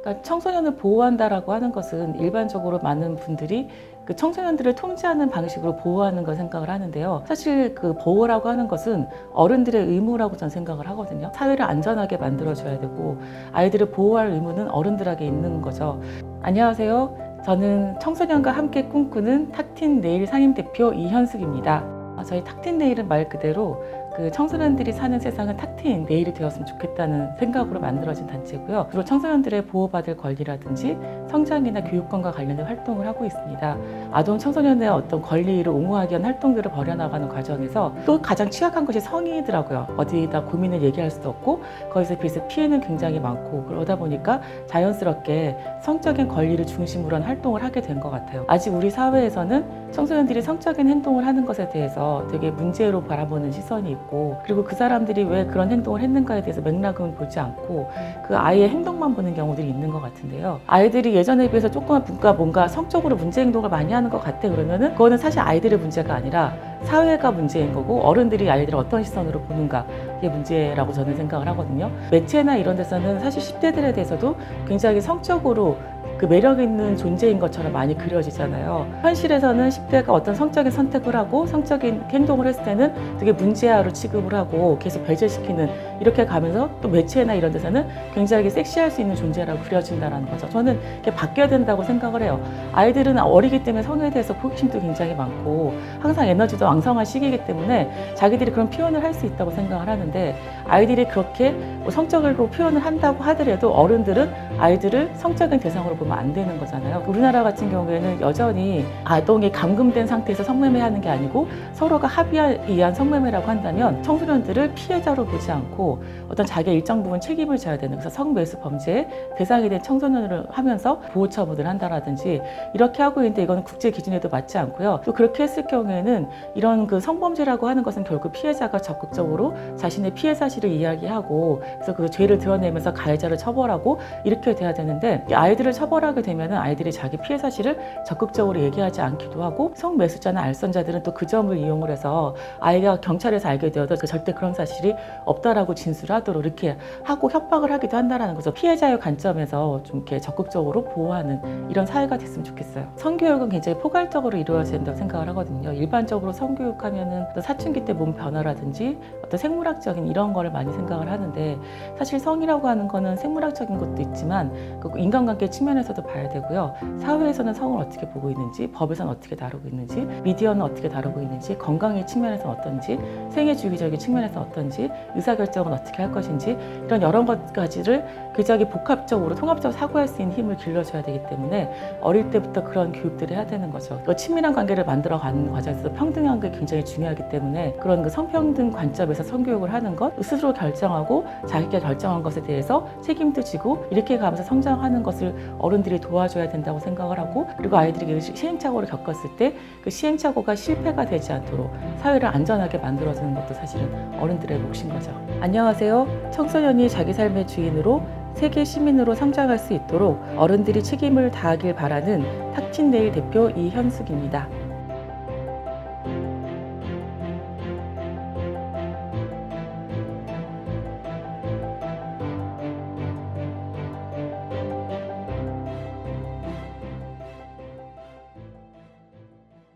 그러니까 청소년을 보호한다라고 하는 것은 일반적으로 많은 분들이 그 청소년들을 통제하는 방식으로 보호하는 걸 생각을 하는데요. 사실 그 보호라고 하는 것은 어른들의 의무라고 저는 생각을 하거든요. 사회를 안전하게 만들어줘야 되고 아이들을 보호할 의무는 어른들에게 있는 거죠. 안녕하세요. 저는 청소년과 함께 꿈꾸는 탁틴 네일 상임대표 이현숙입니다. 저희 탁틴 네일은 말 그대로 그 청소년들이 사는 세상은 탁틴 네일이 되었으면 좋겠다는 생각으로 만들어진 단체고요. 주로 청소년들의 보호받을 권리라든지 성장이나 교육권과 관련된 활동을 하고 있습니다. 아동 청소년의 어떤 권리를 옹호하기 위한 활동들을 벌여나가는 과정에서 또 가장 취약한 것이 성인이더라고요. 어디다 고민을 얘기할 수도 없고 거기서 비해서 피해는 굉장히 많고 그러다 보니까 자연스럽게 성적인 권리를 중심으로 한 활동을 하게 된 것 같아요. 아직 우리 사회에서는 청소년들이 성적인 행동을 하는 것에 대해서 되게 문제로 바라보는 시선이 있고 그리고 그 사람들이 왜 그런 행동을 했는가에 대해서 맥락은 보지 않고 그 아이의 행동만 보는 경우들이 있는 것 같은데요. 아이들이 예전에 비해서 조금만 뭔가 성적으로 문제 행동을 많이 하는 것 같아 그러면은 그거는 사실 아이들의 문제가 아니라 사회가 문제인 거고 어른들이 아이들을 어떤 시선으로 보는가 이게 문제라고 저는 생각을 하거든요. 매체나 이런 데서는 사실 10대들에 대해서도 굉장히 성적으로 그 매력 있는 존재인 것처럼 많이 그려지잖아요. 현실에서는 10대가 어떤 성적인 선택을 하고 성적인 행동을 했을 때는 되게 문제아로 취급을 하고 계속 배제시키는 이렇게 가면서 또 매체나 이런 데서는 굉장히 섹시할 수 있는 존재라고 그려진다는 거죠. 저는 이게 바뀌어야 된다고 생각을 해요. 아이들은 어리기 때문에 성에 대해서 호기심도 굉장히 많고 항상 에너지도 왕성한 시기이기 때문에 자기들이 그런 표현을 할 수 있다고 생각을 하는데 아이들이 그렇게 뭐 성적으로 표현을 한다고 하더라도 어른들은 아이들을 성적인 대상으로 보면 안 되는 거잖아요. 우리나라 같은 경우에는 여전히 아동이 감금된 상태에서 성매매하는 게 아니고 서로가 합의에 의한 성매매라고 한다면 청소년들을 피해자로 보지 않고 어떤 자기의 일정 부분 책임을 져야 되는 그래서 성매수 범죄의 대상이 된 청소년을 하면서 보호 처분을 한다라든지 이렇게 하고 있는데 이거는 국제 기준에도 맞지 않고요. 또 그렇게 했을 경우에는 이런 그 성범죄라고 하는 것은 결국 피해자가 적극적으로 자신의 피해 사실을 이야기하고 그래서 그 죄를 드러내면서 가해자를 처벌하고 이렇게 돼야 되는데 아이들을 처벌하게 되면 아이들이 자기 피해 사실을 적극적으로 얘기하지 않기도 하고 성매수자나 알선자들은 또 그 점을 이용을 해서 아이가 경찰에서 알게 되어도 절대 그런 사실이 없다라고 진술하도록 이렇게 하고 협박을 하기도 한다는 거죠. 피해자의 관점에서 좀 이렇게 적극적으로 보호하는 이런 사회가 됐으면 좋겠어요. 성교육은 굉장히 포괄적으로 이루어져야 된다고 생각을 하거든요. 일반적으로 성교육하면은 사춘기 때 몸 변화라든지 어떤 생물학적인 이런 거를 많이 생각을 하는데 사실 성이라고 하는 거는 생물학적인 것도 있지만 그 인간관계 측면에서도 봐야 되고요. 사회에서는 성을 어떻게 보고 있는지, 법에서는 어떻게 다루고 있는지, 미디어는 어떻게 다루고 있는지, 건강의 측면에서는 어떤지, 생애주기적인 측면에서 어떤지, 의사결정은 어떻게 할 것인지 이런 여러 가지를 굉장히 복합적으로 통합적으로 사고할 수 있는 힘을 길러줘야 되기 때문에 어릴 때부터 그런 교육들을 해야 되는 거죠. 친밀한 관계를 만들어가는 과정에서 평등한 게 굉장히 중요하기 때문에 그런 그 성평등 관점에서 성교육을 하는 것, 스스로 결정하고 자기가 결정한 것에 대해서 책임도 지고 이렇게 가면서 성장하는 것을 어른들이 도와줘야 된다고 생각을 하고 그리고 아이들이 시행착오를 겪었을 때 그 시행착오가 실패가 되지 않도록 사회를 안전하게 만들어주는 것도 사실은 어른들의 몫인 거죠. 안녕하세요. 청소년이 자기 삶의 주인으로 세계 시민으로 성장할 수 있도록 어른들이 책임을 다하길 바라는 탁틴 네일 대표 이현숙입니다.